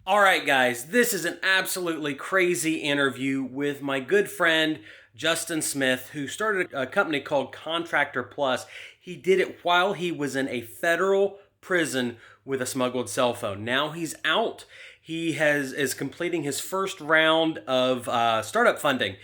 All right, guys, this is an absolutely crazy interview with my good friend Justin Smith, who started a company called Contractor Plus. He did it while he was in a federal prison with a smuggled cell phone. Now he's out. He is completing his first round of startup funding.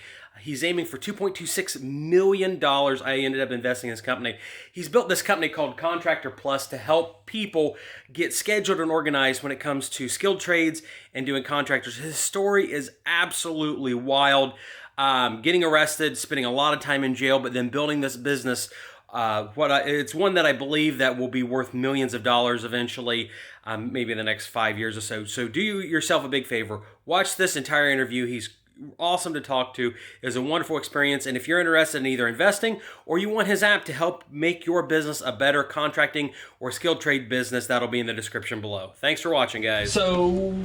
He's aiming for $2.26 million. I ended up investing in his company. He's built this company called Contractor Plus to help people get scheduled and organized when it comes to skilled trades and doing contractors. His story is absolutely wild. Getting arrested, spending a lot of time in jail, but then building this business. It's one that I believe that will be worth millions of dollars eventually, maybe in the next 5 years or so. So do yourself a big favor. Watch this entire interview. He's awesome to talk to. It was a wonderful experience, and if you're interested in either investing or you want his app to help make your business a better contracting or skilled trade business, that'll be in the description below. Thanks for watching, guys. So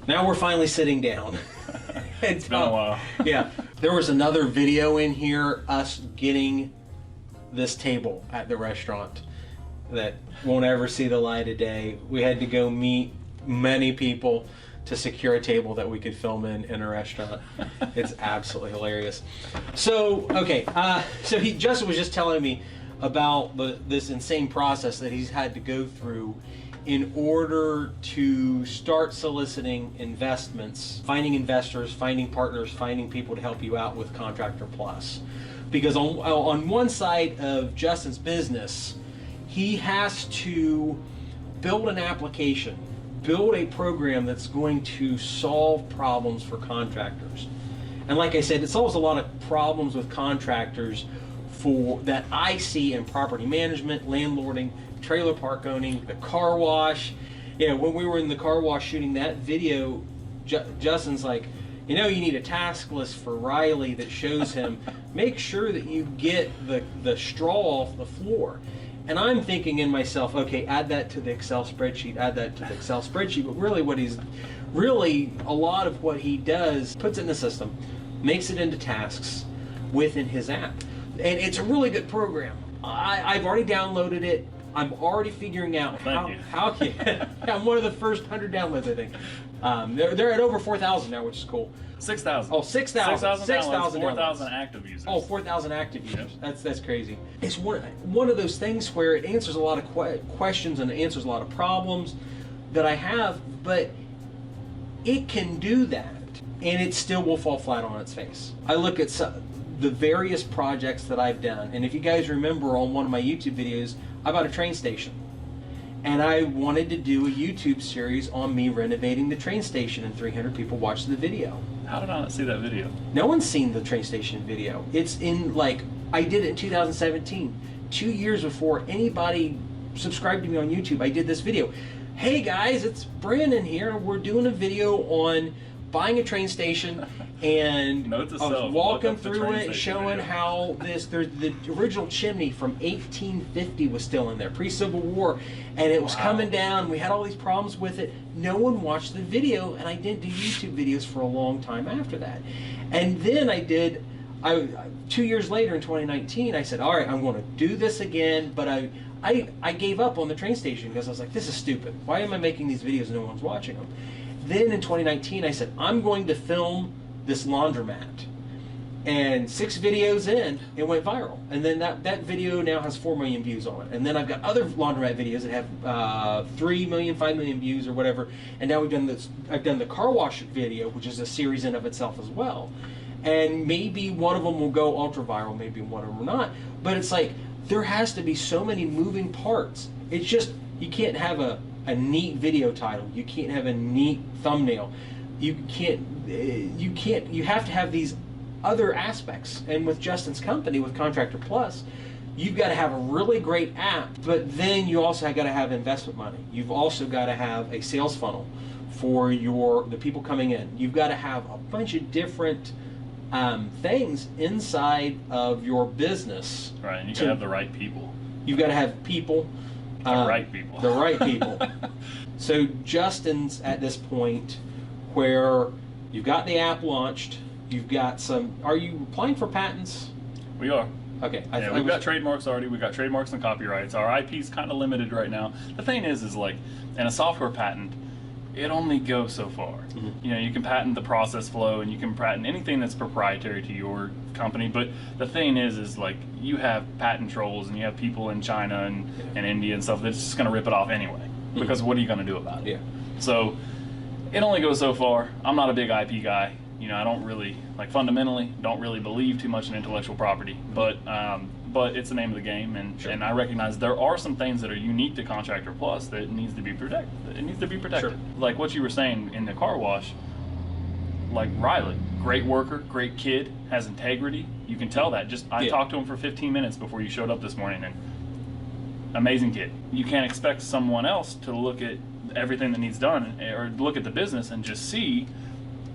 now we're finally sitting down. It's been a while. Yeah, there was another video in here, us getting this table at the restaurant that won't ever see the light of day. We had to go meet many people to secure a table that we could film in a restaurant. It's absolutely hilarious. So, okay, so Justin was just telling me about this insane process that he's had to go through in order to start soliciting investments, finding investors, finding partners, finding people to help you out with Contractor Plus. Because on one side of Justin's business, he has to build an application, build a program that's going to solve problems for contractors. And like I said, it solves a lot of problems with contractors that I see in property management, landlording, trailer park owning, the car wash. Yeah, when we were in the car wash shooting that video, Justin's like, you need a task list for Riley that shows him, make sure that you get the straw off the floor. And I'm thinking in myself, okay, add that to the Excel spreadsheet, but really a lot of what he does, puts it in the system, makes it into tasks within his app. And it's a really good program. I've already downloaded it. I'm already figuring out how I'm one of the first 100 downloads, I think. They're at over 4,000 now, which is cool. 6,000. Oh, 6,000. 6,000 4,000 active users. Oh, 4,000 active users. Yep. That's crazy. It's one of those things where it answers a lot of questions and it answers a lot of problems that I have, but it can do that, and it still will fall flat on its face. I look at the various projects that I've done, and if you guys remember on one of my YouTube videos, I bought a train station. And I wanted to do a YouTube series on me renovating the train station, and 300 people watched the video. How did I not see that video? No one's seen the train station video. It's in, I did it in 2017. 2 years before anybody subscribed to me on YouTube, I did this video. Hey guys, it's Brandon here. We're doing a video on buying a train station, and I was walking through it, showing how the original chimney from 1850 was still in there, pre-Civil War, and it was coming down. We had all these problems with it. No one watched the video, and I didn't do YouTube videos for a long time after that. And then 2 years later in 2019, I said, all right, I'm going to do this again, but I gave up on the train station because I was like, this is stupid. Why am I making these videos and no one's watching them? Then in 2019, I said, I'm going to film this laundromat. And 6 videos in, it went viral. And then that video now has 4 million views on it. And then I've got other laundromat videos that have 3 million, 5 million views or whatever. And now I've done the car wash video, which is a series in of itself as well. And maybe one of them will go ultra viral, maybe one of them will not. But it's like, there has to be so many moving parts. It's just, you can't have a neat video title. You can't have a neat thumbnail. You have to have these other aspects. And with Justin's company, with Contractor Plus, you've got to have a really great app, but then you also got to have investment money. You've also got to have a sales funnel for the people coming in. You've got to have a bunch of different things inside of your business. Right, and you got to have the right people. You've got to have people. The right people. The right people. So Justin's at this point where you've got the app launched, you've got are you applying for patents? We are. Okay. Yeah, we've got trademarks already. We've got trademarks and copyrights. Our IP's kind of limited right now. The thing is like, in a software patent, it only goes so far. Mm-hmm. You know, you can patent the process flow and you can patent anything that's proprietary to your company. But the thing is like, you have patent trolls and you have people in China and India and stuff that's just going to rip it off anyway. Mm-hmm. Because what are you going to do about it? Yeah. So it only goes so far. I'm not a big IP guy. You know, I don't really, like, fundamentally, don't really believe too much in intellectual property, but it's the name of the game, and sure. And I recognize there are some things that are unique to Contractor Plus that needs to be protected. It needs to be protected. Sure. Like what you were saying in the car wash, like Riley, great worker, great kid, has integrity. You can tell that. I talked to him for 15 minutes before you showed up this morning, and amazing kid. You can't expect someone else to look at everything that needs done, or look at the business and just see,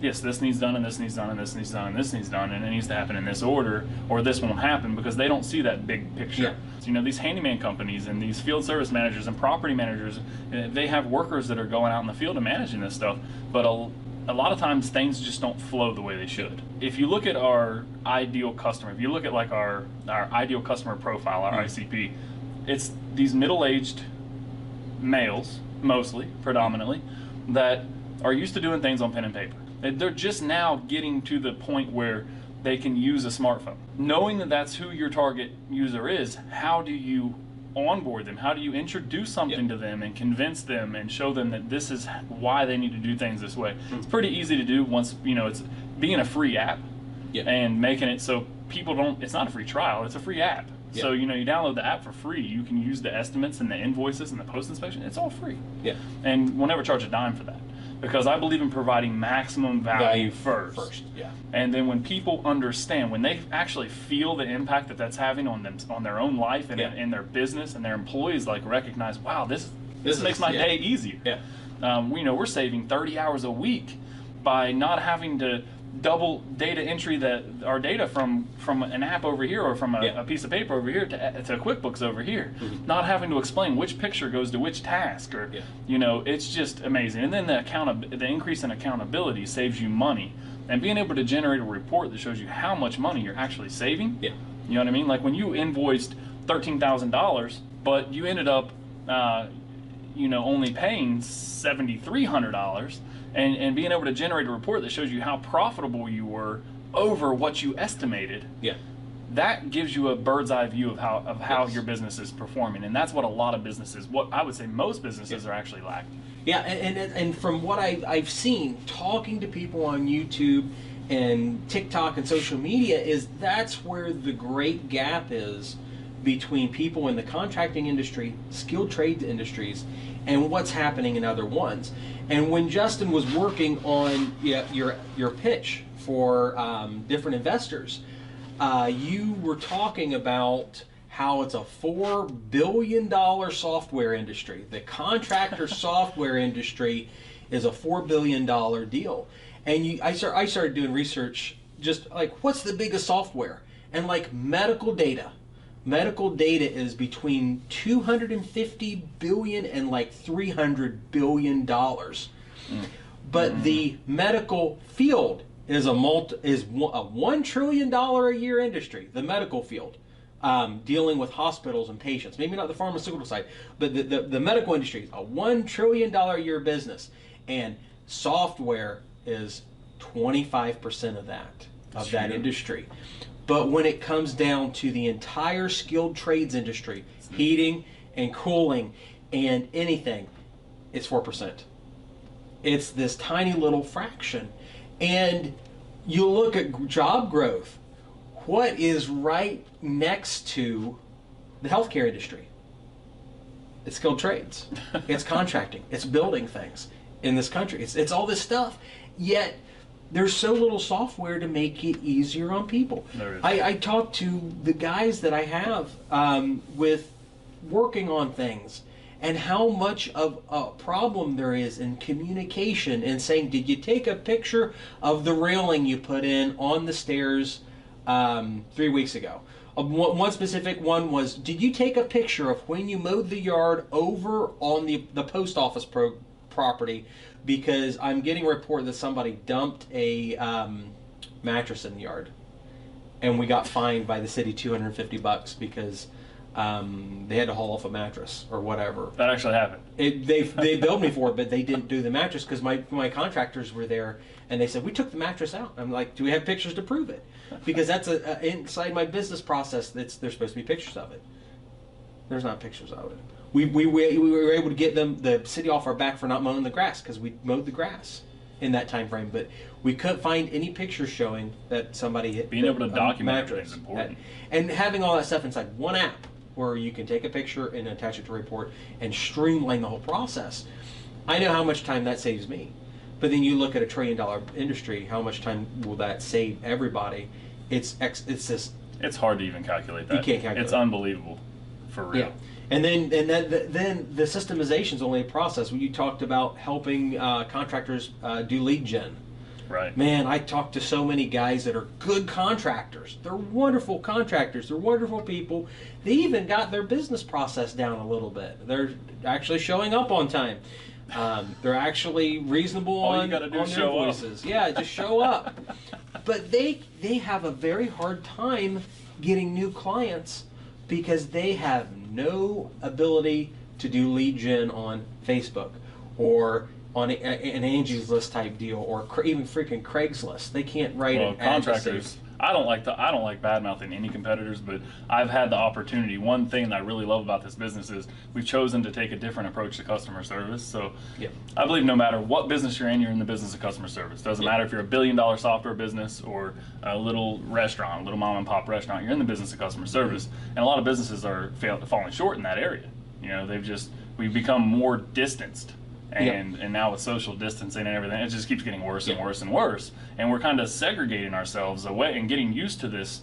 yes, this needs done, and this needs done, and this needs done, and this needs done, and it needs to happen in this order, or this won't happen, because they don't see that big picture. Yeah. So, you know, these handyman companies and these field service managers and property managers, they have workers that are going out in the field and managing this stuff, but a lot of times things just don't flow the way they should. If you look at our ideal customer, if you look at like our ideal customer profile, our ICP, it's these middle-aged males, mostly, predominantly, that are used to doing things on pen and paper. They're just now getting to the point where they can use a smartphone. Knowing that that's who your target user is, how do you onboard them? How do you introduce something to them and convince them and show them that this is why they need to do things this way? It's pretty easy to do once, you know, it's being a free app and making it so people don't, it's not a free trial, it's a free app. So, you know, you download the app for free. You can use the estimates and the invoices and the post inspection. It's all free. Yeah. And we'll never charge a dime for that, because I believe in providing maximum value first. Yeah. And then when people understand, when they actually feel the impact that that's having on them, on their own life and in their business, and their employees like recognize, wow, this makes my day easier. Yeah. You know, we're saving 30 hours a week by not having to double data entry our data from an app over here, or from a piece of paper over here to QuickBooks over here. Mm-hmm. Not having to explain which picture goes to which task, or you know, it's just amazing. And then the increase in accountability saves you money, and being able to generate a report that shows you how much money you're actually saving. Yeah. You know what I mean? Like when you invoiced $13,000, but you ended up you know, only paying $7,300. And being able to generate a report that shows you how profitable you were over what you estimated, that gives you a bird's eye view of how your business is performing. And that's what a lot of businesses, what I would say most businesses are actually lacking. Yeah, and from what I've seen, talking to people on YouTube and TikTok and social media, is that's where the great gap is between people in the contracting industry, skilled trades industries, and what's happening in other ones. And when Justin was working on your pitch for different investors, you were talking about how it's a $4 billion software industry. The contractor software industry is a $4 billion deal. And I started doing research, just like, what's the biggest software? And like medical data. Medical data is between $250 billion and like $300 billion. But the medical field is a $1 trillion a year industry. The medical field, dealing with hospitals and patients. Maybe not the pharmaceutical side, but the medical industry is a $1 trillion a year business, and software is 25% of that industry. But when it comes down to the entire skilled trades industry, heating and cooling and anything, it's 4%. It's this tiny little fraction. And you look at job growth, what is right next to the healthcare industry? It's skilled trades. It's contracting. It's building things in this country. It's all this stuff. Yet there's so little software to make it easier on people. I talk to the guys that I have with working on things, and how much of a problem there is in communication, and saying, did you take a picture of the railing you put in on the stairs 3 weeks ago? One specific one was, did you take a picture of when you mowed the yard over on the post office property? Because I'm getting a report that somebody dumped a mattress in the yard. and we got fined by the city $250 because they had to haul off a mattress or whatever. That actually happened. They billed me for it, but they didn't do the mattress because my contractors were there, and they said, we took the mattress out. I'm like, do we have pictures to prove it? Because that's inside my business process. There's supposed to be pictures of it. There's not pictures of it. We were able to get the city off our back for not mowing the grass because we mowed the grass in that time frame, but we couldn't find any pictures showing that somebody hit being able to document mattress. is important, and having all that stuff inside one app where you can take a picture and attach it to a report and streamline the whole process. I know how much time that saves me, but then you look at $1 trillion industry, how much time will that save everybody? It's just, it's hard to even calculate that. You can't calculate. It's unbelievable, for real. Yeah. And then the systemization is only a process. When you talked about helping contractors do lead gen, right? Man, I talked to so many guys that are good contractors. They're wonderful contractors. They're wonderful people. They even got their business process down a little bit. They're actually showing up on time. They're actually reasonable on their invoices. Yeah, just show up. But they have a very hard time getting new clients because they have no ability to do lead gen on Facebook or on an Angie's List type deal, or even freaking Craigslist. They can't write an ad. Contractors. I don't like bad mouthing any competitors, but I've had the opportunity. One thing that I really love about this business is we've chosen to take a different approach to customer service. So I believe no matter what business you're in the business of customer service. Doesn't matter if you're $1 billion software business or a little restaurant, a little mom and pop restaurant. You're in the business of customer service, and a lot of businesses are falling short in that area. You know, we've become more distanced. And now with social distancing and everything, it just keeps getting worse and worse and worse. And we're kind of segregating ourselves away and getting used to this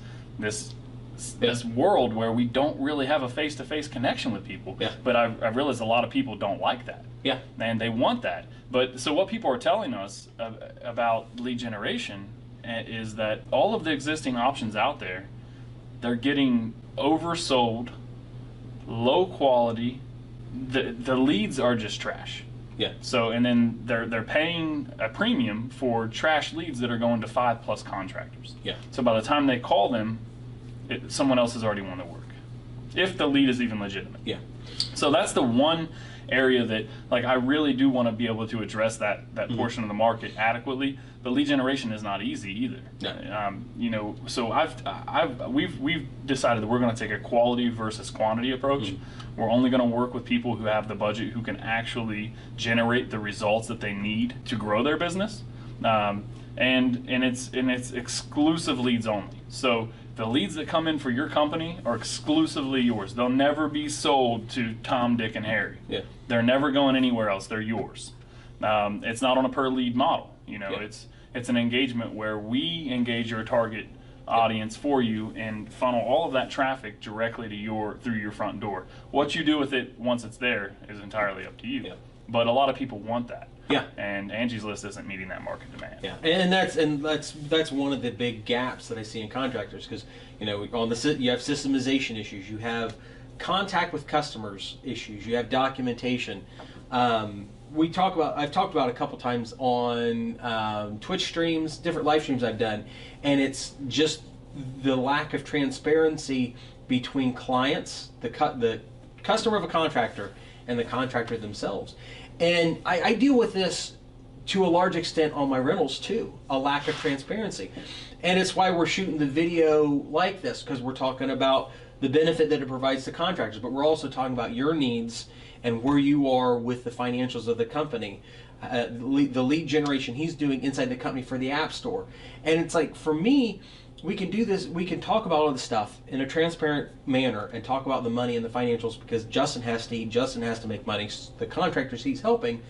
world where we don't really have a face-to-face connection with people. Yeah. But I've realized a lot of people don't like that. Yeah. And they want that. But so what people are telling us about lead generation is that all of the existing options out there, they're getting oversold, low quality. The leads are just trash. Yeah. So, and then they're paying a premium for trash leads that are going to 5+ contractors. Yeah. So by the time they call them, someone else has already won the work, if the lead is even legitimate. Yeah. So that's the one area that, like, I really do want to be able to address that portion of the market adequately. But lead generation is not easy either. No. You know, so we've decided that we're going to take a quality versus quantity approach. We're only going to work with people who have the budget, who can actually generate the results that they need to grow their business, and it's exclusive leads only. So the leads that come in for your company are exclusively yours. They'll never be sold to Tom, Dick, and Harry. Yeah. They're never going anywhere else. They're yours. It's not on a per lead model. You know, it's an engagement where we engage your target audience for you and funnel all of that traffic directly to through your front door. What you do with it once it's there is entirely up to you. Yeah. But a lot of people want that. Yeah. And Angie's List isn't meeting that market demand. Yeah. And that's one of the big gaps that I see in contractors, because you know, you have systemization issues, you have contact with customers issues, you have documentation. I've talked about a couple times on Twitch streams, different live streams I've done, and it's just the lack of transparency between clients, the customer of a contractor, and the contractor themselves. And I deal with this to a large extent on my rentals too, a lack of transparency. And it's why we're shooting the video like this, because we're talking about the benefit that it provides to contractors, but we're also talking about your needs and where you are with the financials of the company, the lead generation he's doing inside the company for the App Store. And it's like, for me, we can do this, we can talk about all this stuff in a transparent manner and talk about the money and the financials, because Justin has to eat, Justin has to make money, the contractors he's helping.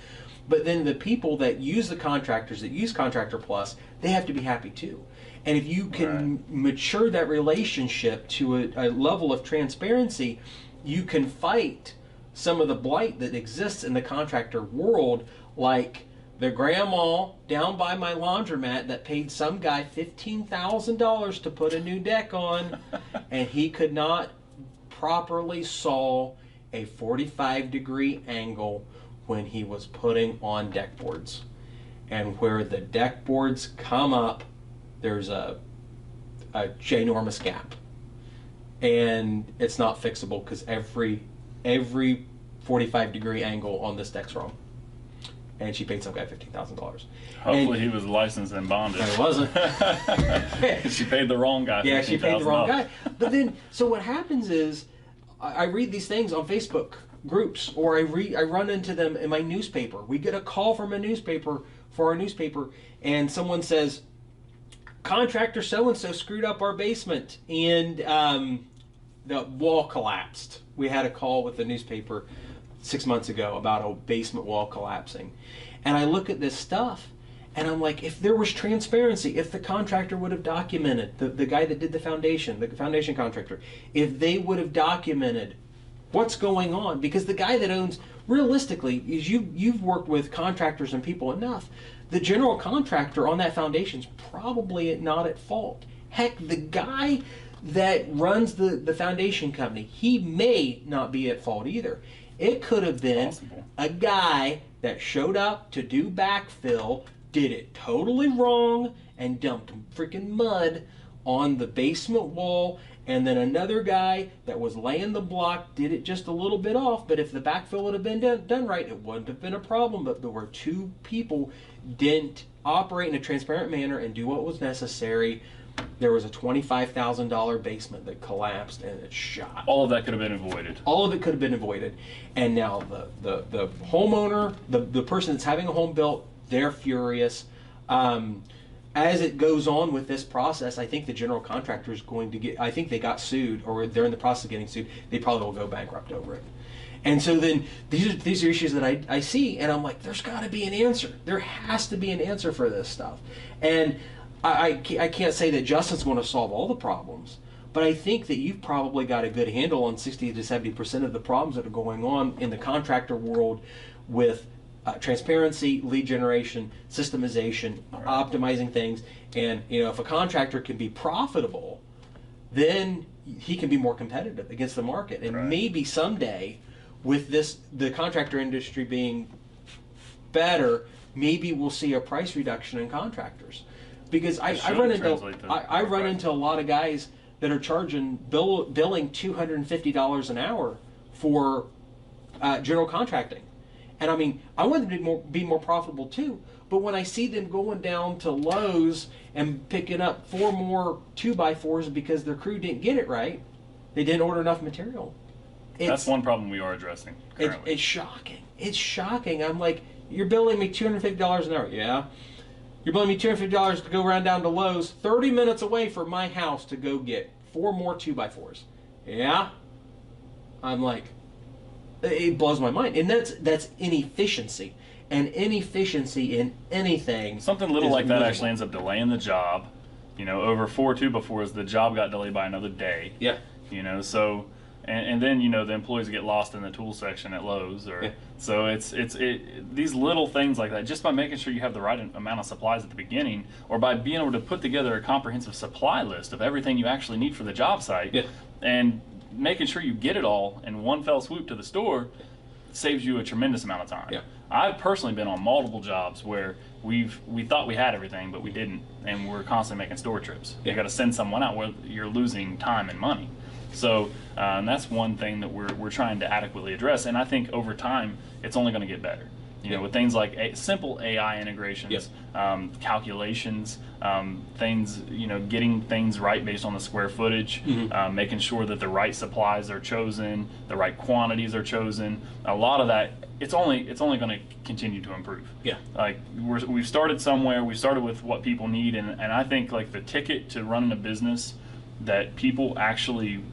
But then the people that use the contractors, that use Contractor Plus, they have to be happy too. And if you can mature that relationship to a level of transparency, you can fight some of the blight that exists in the contractor world, like the grandma down by my laundromat that paid some guy $15,000 to put a new deck on, and he could not properly saw a 45-degree angle when he was putting on deck boards. And where the deck boards come up, there's a a ginormous gap, and it's not fixable because every 45-degree angle on this deck's wrong. And she paid some guy $15,000. Hopefully he was licensed and bonded. It wasn't. She paid the wrong guy. Yeah, she paid the wrong $15,000. guy. But then, so what happens is, I read these things on Facebook groups, or I run into them in my newspaper. We get a call from a newspaper for our newspaper, and someone says, contractor so-and-so screwed up our basement, and the wall collapsed. We had a call with the newspaper 6 months ago about a basement wall collapsing. And I look at this stuff, and I'm like, if there was transparency, if the contractor would have documented, the guy that did the foundation contractor, if they would have documented what's going on, because the guy that owns, realistically, is you've worked with contractors and people enough, the general contractor on that foundation's probably not at fault. Heck, the guy that runs the foundation company, he may not be at fault either. It could have been a guy that showed up to do backfill, did it totally wrong, and dumped freaking mud on the basement wall, and then another guy that was laying the block did it just a little bit off, but if the backfill would have been done right, it wouldn't have been a problem. But there were two people didn't operate in a transparent manner and do what was necessary. There was a $25,000 basement that collapsed and it shot. All of that could have been avoided. All of it could have been avoided. And now the homeowner, the person that's having a home built, they're furious. As it goes on with this process, I think the general contractor is going to get, I think they got sued, or they're in the process of getting sued. They probably will go bankrupt over it. And so then these are issues that I see, and I'm like, there's got to be an answer. There has to be an answer for this stuff. And I can't say that Justin's going to solve all the problems, but I think that you've probably got a good handle on 60 to 70% of the problems that are going on in the contractor world with transparency, lead generation, systemization, optimizing things. And if a contractor can be profitable, then he can be more competitive against the market. And maybe someday, with the contractor industry being better, maybe we'll see a price reduction in contractors. Because I run into a lot of guys that are billing $250 an hour for general contracting. And I mean, I want them to be more profitable too. But when I see them going down to Lowe's and picking up 4 more 2x4s because their crew didn't get it right, they didn't order enough material. That's one problem we are addressing currently. It's shocking. It's shocking. I'm like, you're billing me $250 an hour. Yeah. You're billing me $250 to go run down to Lowe's, 30 minutes away from my house to go get 4 more 2x4s. Yeah. I'm like, it blows my mind. And that's inefficiency. And inefficiency in anything. Something little like that actually ends up delaying the job. Over 4 2x4s, the job got delayed by another day. Yeah. So, and then the employees get lost in the tool section at Lowe's, so it's these little things like that. Just by making sure you have the right amount of supplies at the beginning, or by being able to put together a comprehensive supply list of everything you actually need for the job site, and making sure you get it all in one fell swoop to the store, saves you a tremendous amount of time. Yeah. I've personally been on multiple jobs where we thought we had everything, but we didn't, and we're constantly making store trips. You got to send someone out where you're losing time and money. So that's one thing that we're trying to adequately address, and I think over time it's only going to get better. With things like simple AI integrations, calculations, things, getting things right based on the square footage, making sure that the right supplies are chosen, the right quantities are chosen. A lot of that, it's only going to continue to improve. Yeah. Like we've started somewhere. We started with what people need, and I think like the ticket to running a business that people actually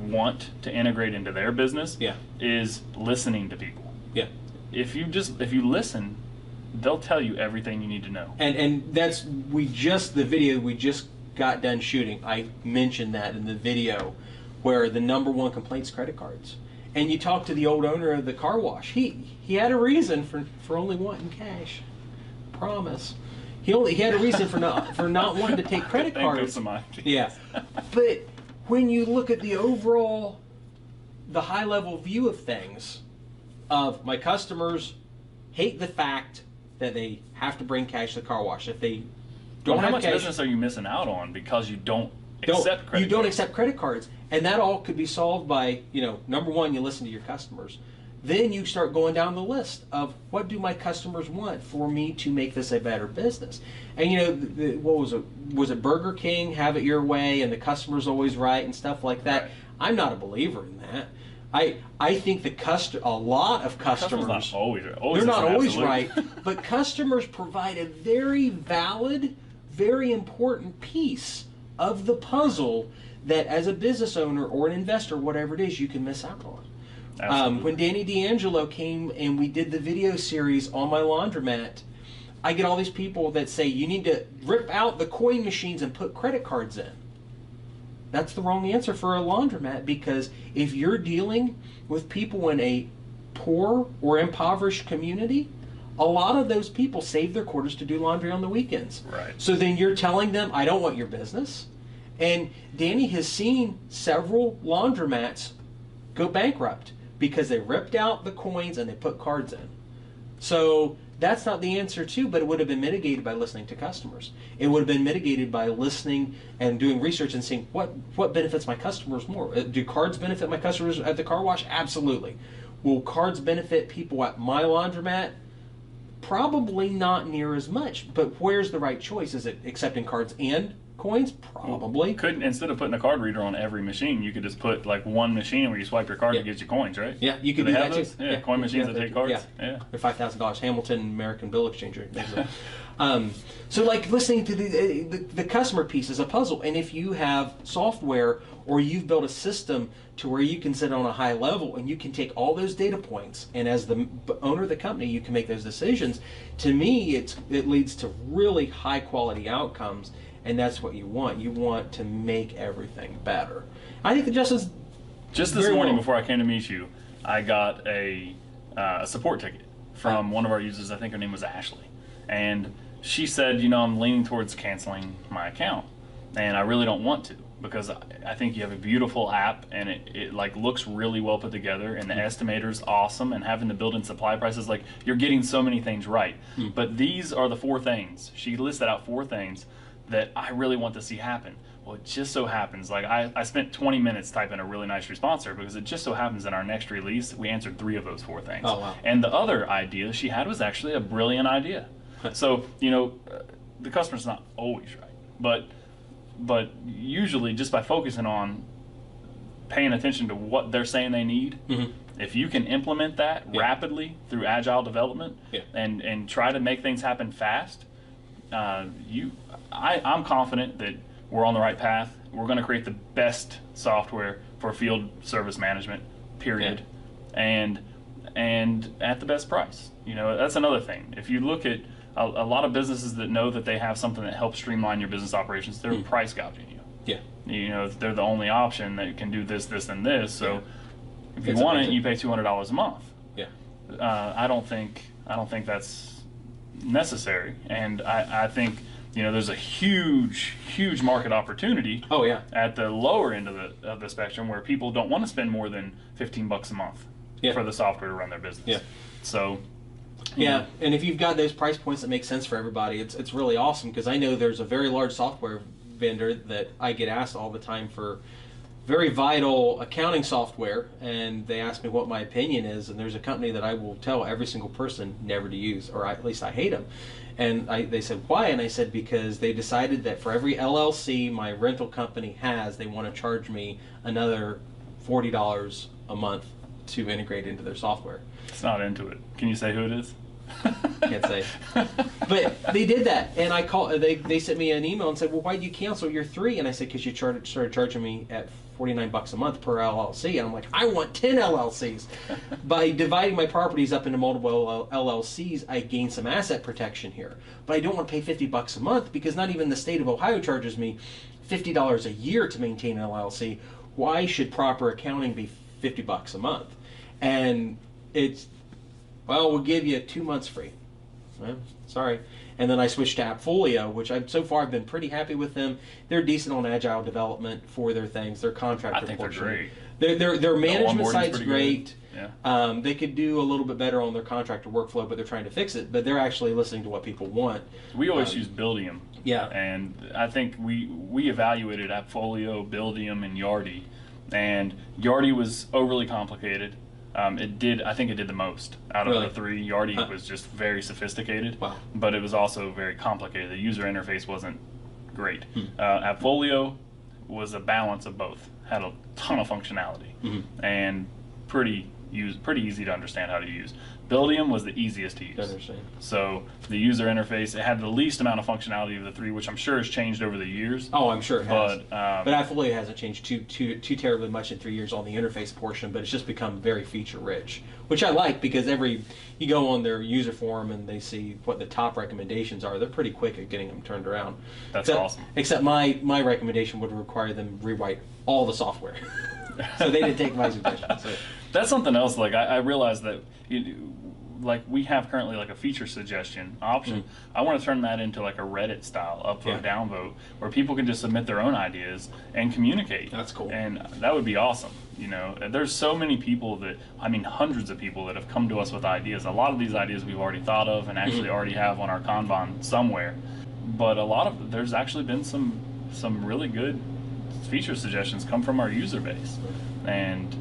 want to integrate into their business is listening to people. Yeah. If you listen, they'll tell you everything you need to know. And that's the video we just got done shooting. I mentioned that in the video, where the number one complaint's credit cards. And you talk to the old owner of the car wash. He had a reason for only wanting cash. Promise. He had a reason for not wanting to take credit cards. Yeah. But when you look at the overall, the high level view of things, of my customers hate the fact that they have to bring cash to the car wash. If they don't have how much cash, business are you missing out on because you don't accept credit you don't cards. accept credit cards, and that all could be solved by, number one, you listen to your customers. Then you start going down the list of what do my customers want for me to make this a better business. And what was it? Was it Burger King, have it your way, and the customer's always right and stuff like that? Right. I'm not a believer in that. I think a lot of customers not always right. They're not always Absolute. right, but customers provide a very valid, very important piece of the puzzle that as a business owner or an investor, whatever it is, you can miss out on. When Danny D'Angelo came and we did the video series on my laundromat, I get all these people that say you need to rip out the coin machines and put credit cards in. That's the wrong answer for a laundromat, because if you're dealing with people in a poor or impoverished community, a lot of those people save their quarters to do laundry on the weekends. Right. So then you're telling them, I don't want your business. And Danny has seen several laundromats go bankrupt because they ripped out the coins and they put cards in. So that's not the answer too, but it would have been mitigated by listening to customers. It would have been mitigated by listening and doing research and seeing what benefits my customers more. Do cards benefit my customers at the car wash? Absolutely. Will cards benefit people at my laundromat? Probably not near as much, but where's the right choice? Is it accepting cards and coins? Probably. Instead of putting a card reader on every machine, you could just put like one machine where you swipe your card and it gives you coins, right? Yeah, you could do do they that have those? too. Yeah, coin machines that take cards. Yeah. They're $5,000. Hamilton American Bill Exchanger. So like listening to the customer piece is a puzzle, and if you have software or you've built a system to where you can sit on a high level and you can take all those data points, and as the owner of the company you can make those decisions, to me it leads to really high quality outcomes, and that's what you want. You want to make everything better. I think that just this morning before I came to meet you, I got a support ticket from one of our users. I think her name was Ashley, and she said, I'm leaning towards canceling my account, and I really don't want to, because I think you have a beautiful app, and it like looks really well put together, and the estimator's awesome, and having the built-in supply prices, like you're getting so many things right. But these are the 4 things. She listed out 4 things that I really want to see happen. Well, it just so happens, like I spent 20 minutes typing a really nice response there, because it just so happens in our next release, we answered 3 of those 4 things. Oh, wow. And the other idea she had was actually a brilliant idea. So, the customer's not always right, but usually just by focusing on paying attention to what they're saying they need, if you can implement that rapidly through agile development and try to make things happen fast, I'm confident that we're on the right path. We're going to create the best software for field service management, period, and at the best price. That's another thing. If you look at a lot of businesses that know that they have something that helps streamline your business operations, they're price gouging you. Yeah. They're the only option that can do this, this, and this. So if you want it, you pay $200 a month. Yeah. I don't think that's necessary, and I think there's a huge market opportunity. Oh yeah. At the lower end of the spectrum, where people don't want to spend more than $15 a month for the software to run their business. Yeah. So. Yeah, and if you've got those price points that make sense for everybody, it's really awesome, because I know there's a very large software vendor that I get asked all the time for very vital accounting software, and they ask me what my opinion is, and there's a company that I will tell every single person never to use, or at least I hate them. And they said, why? And I said, because they decided that for every LLC my rental company has, they want to charge me another $40 a month to integrate into their software. It's not Intuit. Can you say who it is? Can't say. But they did that, and I called. They sent me an email and said, "Well, why did you cancel your 3?" And I said, "Because you started charging me at $49 a month per LLC." And I'm like, "I want 10 LLCs." By dividing my properties up into multiple LLCs, I gain some asset protection here. But I don't want to pay $50 a month, because not even the state of Ohio charges me $50 a year to maintain an LLC. Why should proper accounting be $50 a month? And it's, well, we'll give you 2 months free. Well, sorry. And then I switched to Appfolio, which so far I've been pretty happy with them. They're decent on agile development for their things. Their contractor I think portion. they're great. Their management side's pretty great. Yeah. They could do a little bit better on their contractor workflow, but they're trying to fix it. But they're actually listening to what people want. We always use Buildium. Yeah. And I think we evaluated Appfolio, Buildium, and Yardi. And Yardi was overly complicated. I think it did the most out of Really? the three. Yardi was just very sophisticated, Wow. but it was also very complicated. The user interface wasn't great. Appfolio was a balance of both. Had a ton of functionality and pretty easy to understand how to use. Buildium was the easiest to use. I understand. So the user interface, it had the least amount of functionality of the three, which I'm sure has changed over the years. Oh, I'm sure it has. But Appfolio hasn't changed too terribly much in 3 years on the interface portion, but it's just become very feature rich, which I like because you go on their user forum and they see what the top recommendations are. They're pretty quick at getting them turned around. That's awesome. Except my recommendation would require them rewrite all the software, so they didn't take my suggestion. So. That's something else. Like I realized that, like we have currently like a feature suggestion option. I want to turn that into like a Reddit style upvote downvote where people can just submit their own ideas and communicate. That's cool. And that would be awesome. There's so many people hundreds of people that have come to us with ideas. A lot of these ideas we've already thought of and actually already have on our Kanban somewhere. But there's actually been some really good feature suggestions come from our user base. And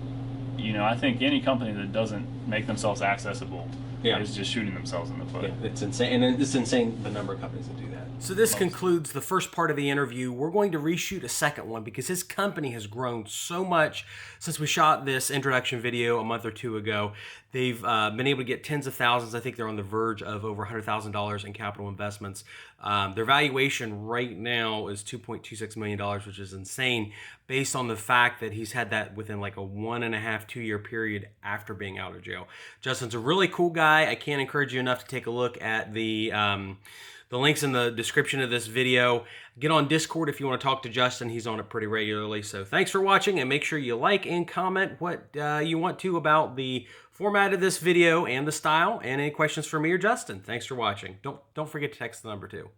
I think any company that doesn't make themselves accessible is just shooting themselves in the foot. Yeah, it's insane, and it's insane the number of companies that do that. So this concludes the first part of the interview. We're going to reshoot a second one because his company has grown so much since we shot this introduction video a month or two ago. They've been able to get tens of thousands. I think they're on the verge of over $100,000 in capital investments. Their valuation right now is $2.26 million, which is insane based on the fact that he's had that within like a 1.5, 2 year period after being out of jail. Justin's a really cool guy. I can't encourage you enough to take a look at the links in the description of this video. Get on Discord if you want to talk to Justin. He's on it pretty regularly. So thanks for watching, and make sure you like and comment what you want to about the format of this video and the style, and any questions for me or Justin. Thanks for watching. Don't forget to text the number too.